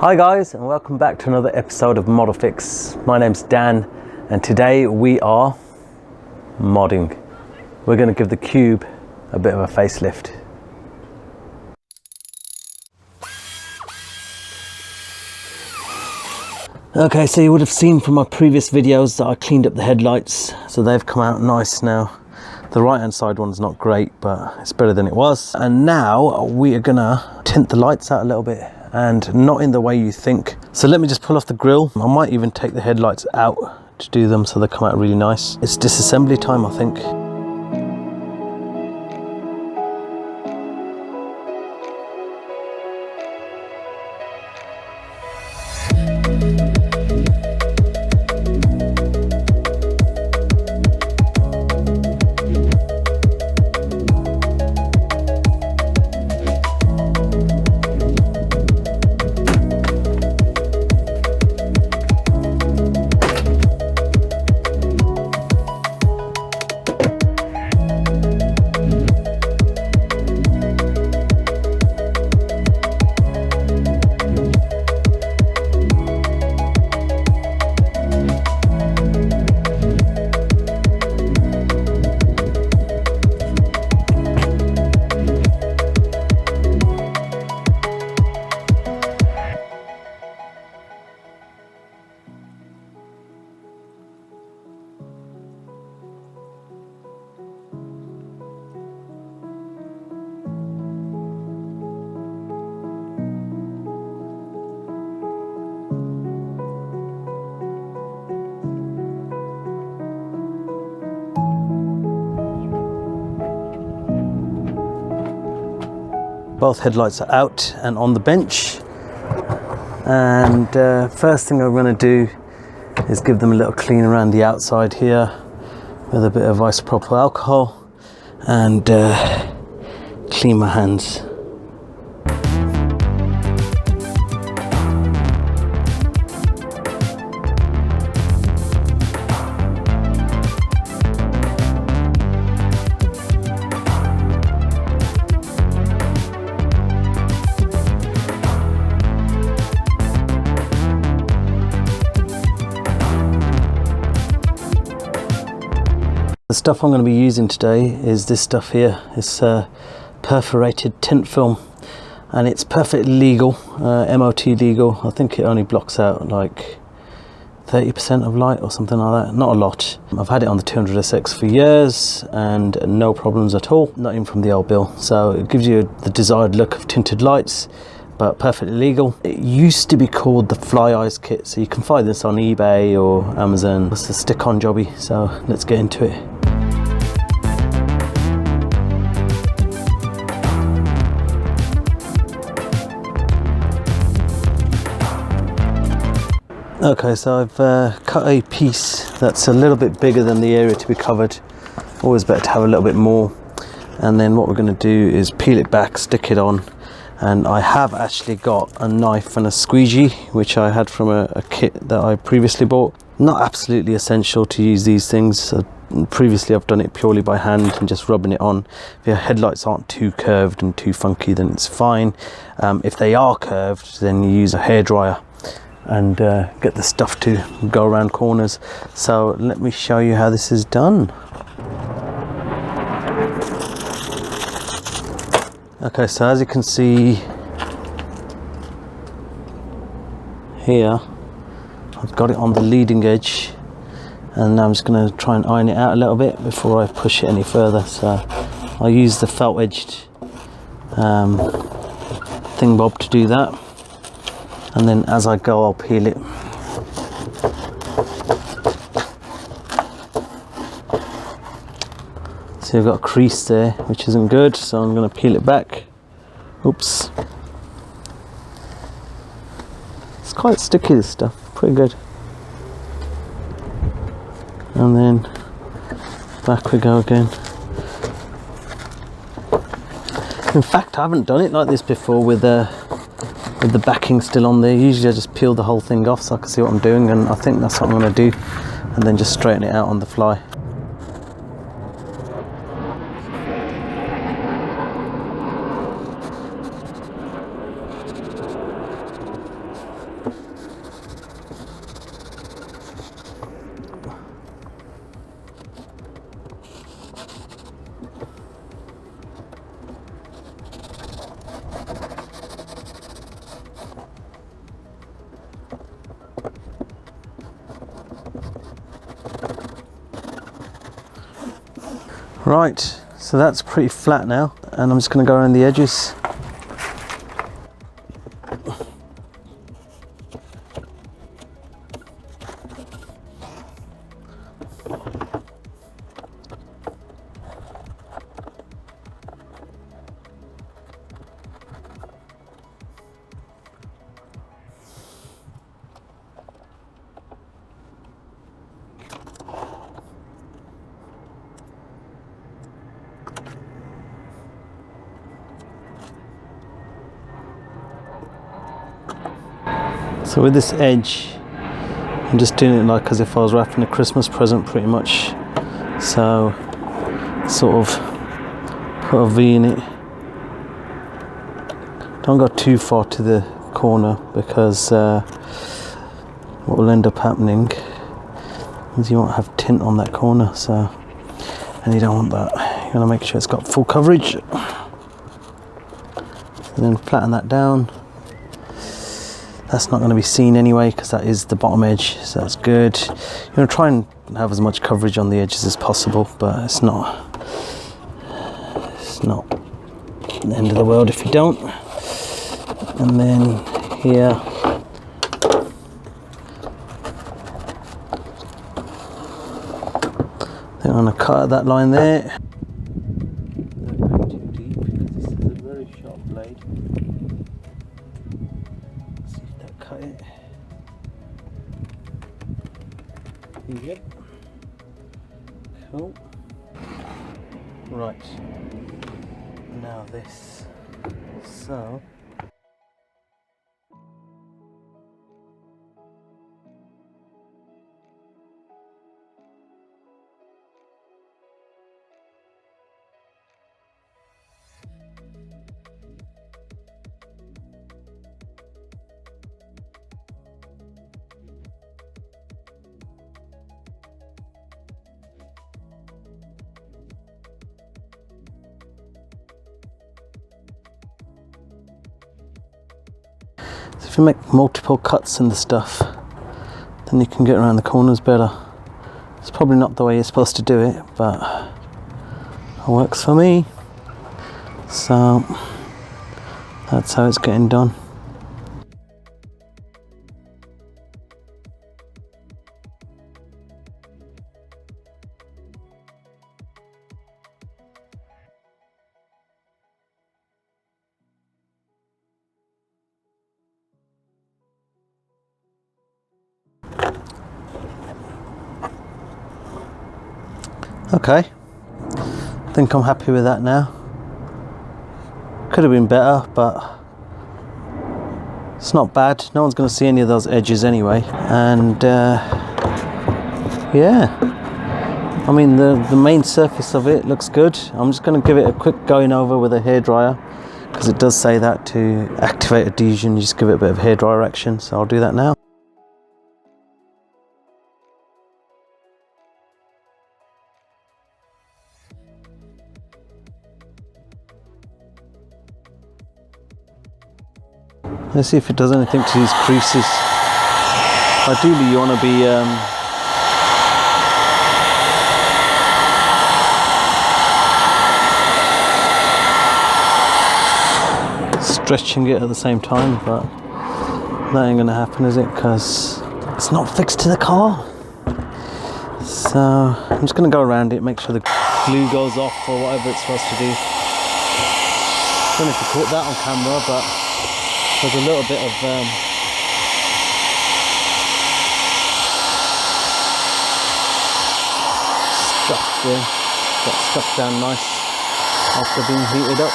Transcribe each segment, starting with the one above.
Hi guys, and welcome back to another episode of Model Fix. My name's Dan, and today we are modding. We're going to give the Cube a bit of a facelift. Okay, so you would have seen from my previous videos that I cleaned up the headlights, so they've come out nice now. The right hand side one's not great, but it's better than it was. And now we are gonna tint the lights out a little bit, and not in the way you think. So let me just pull off the grille. I might even take the headlights out to do them so they come out really nice. It's disassembly time, I think. Both headlights are out and on the bench, and first thing I'm going to do is give them a little clean around the outside here with a bit of isopropyl alcohol and clean my hands. The stuff I'm going to be using today is this stuff here. It's perforated tint film, and it's perfectly legal, MOT legal. I think it only blocks out like 30% of light or something like that. Not a lot. I've had it on the 200SX for years and no problems at all, not even from the old bill. So it gives you the desired look of tinted lights, but perfectly legal. It used to be called the Fly Eyes kit, so you can find this on eBay or Amazon. It's a stick-on jobby, so let's get into it. Okay, so I've cut a piece that's a little bit bigger than the area to be covered. Always better to have a little bit more. And then what we're going to do is peel it back, stick it on. And I have actually got a knife and a squeegee, which I had from a kit that I previously bought. Not absolutely essential to use these things. Previously I've done it purely by hand and just rubbing it on. If your headlights aren't too curved and too funky, then it's fine. If they are curved, then you use a hairdryer and get the stuff to go around corners. So let me show you how this is done. Okay, so as you can see here, I've got it on the leading edge, and now I'm just going to try and iron it out a little bit before I push it any further. So I'll use the felt edged thing bob to do that. And then as I go, I'll peel it. So I've got a crease there, which isn't good, so I'm going to peel it back. Oops. It's quite sticky, this stuff, pretty good. And then back we go again. In fact, I haven't done it like this before with the backing still on there. Usually I just peel the whole thing off so I can see what I'm doing, and I think that's what I'm going to do, and then just straighten it out on the fly. Right, so that's pretty flat now, and I'm just going to go around the edges. So with this edge, I'm just doing it like as if I was wrapping a Christmas present pretty much. So sort of put a V in it. Don't go too far to the corner, because what will end up happening is you won't have tint on that corner, so, and you don't want that. You want to make sure it's got full coverage. And then flatten that down. That's not going to be seen anyway, because that is the bottom edge, so that's good. You want to try and have as much coverage on the edges as possible, but it's not the end of the world if you don't. And then here, then I'm going to cut that line there. Don't go too deep, because this is a very sharp blade. See if that cut it. Yep. Cool. Right. Now this. So. So if you make multiple cuts in the stuff, then you can get around the corners better. It's probably not the way you're supposed to do it, but it works for me. So that's how it's getting done. Okay, I think I'm happy with that now. Could have been better, but it's not bad. No one's going to see any of those edges anyway. And yeah, I mean the main surface of it looks good. I'm just going to give it a quick going over with a hairdryer, because it does say that to activate adhesion you just give it a bit of hairdryer action, so I'll do that now. Let's see if it does anything to these creases. Ideally you want to be stretching it at the same time, but that ain't gonna happen, is it? Because it's not fixed to the car. So I'm just gonna go around it, make sure the glue goes off or whatever it's supposed to do. Don't know if you caught that on camera, but there's a little bit of stuff there. Got stuck down nice after being heated up.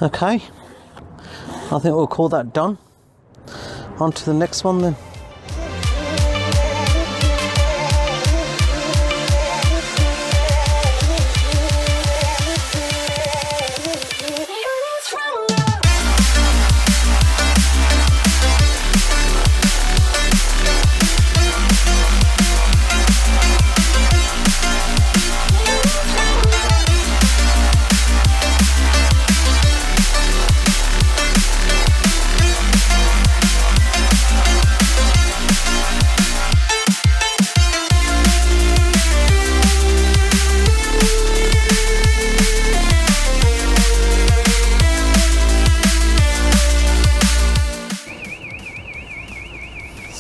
Okay, I think we'll call that done. On to the next one then.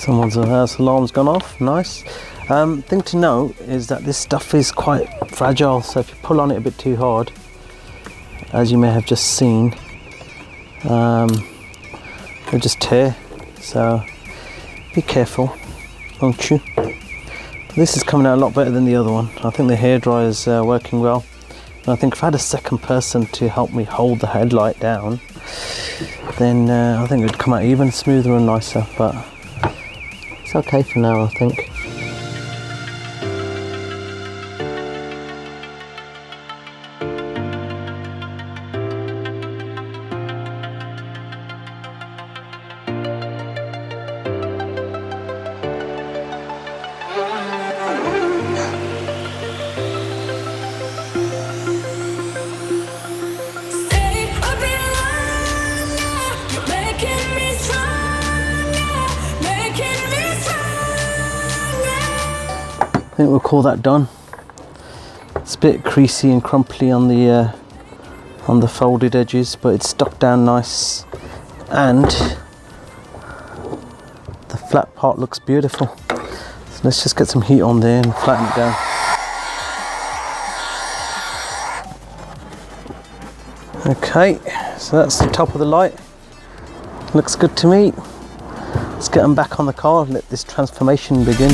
Someone's house alarm's gone off. Nice. Thing to note is that this stuff is quite fragile, so if you pull on it a bit too hard, as you may have just seen, it'll just tear. So be careful, won't you? This is coming out a lot better than the other one. I think the hairdryer is working well. And I think if I had a second person to help me hold the headlight down, then I think it would come out even smoother and nicer, but it's okay for now, I think. I think we'll call that done. It's a bit creasy and crumply on the folded edges, but it's stuck down nice, and the flat part looks beautiful. So let's just get some heat on there and flatten it down. Okay, so that's the top of the light. Looks good to me. Let's get them back on the car and let this transformation begin.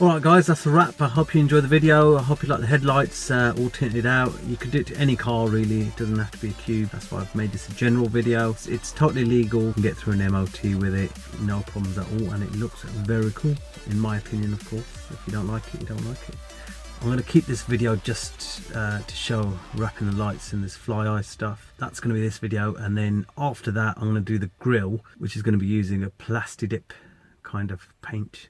Alright guys, that's a wrap. I hope you enjoyed the video. I hope you like the headlights all tinted out. You could do it to any car really, it doesn't have to be a Cube. That's why I've made this a general video. It's totally legal, you can get through an MOT with it, no problems at all, and it looks very cool, in my opinion of course. If you don't like it, you don't like it. I'm going to keep this video just to show wrapping the lights and this fly eye stuff. That's going to be this video, and then after that I'm going to do the grille, which is going to be using a Plastidip kind of paint.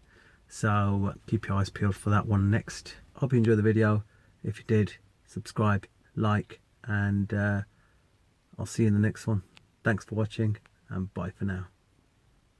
So keep your eyes peeled for that one next. Hope you enjoyed the video. If you did, subscribe, like, and I'll see you in the next one. Thanks for watching, and bye for now.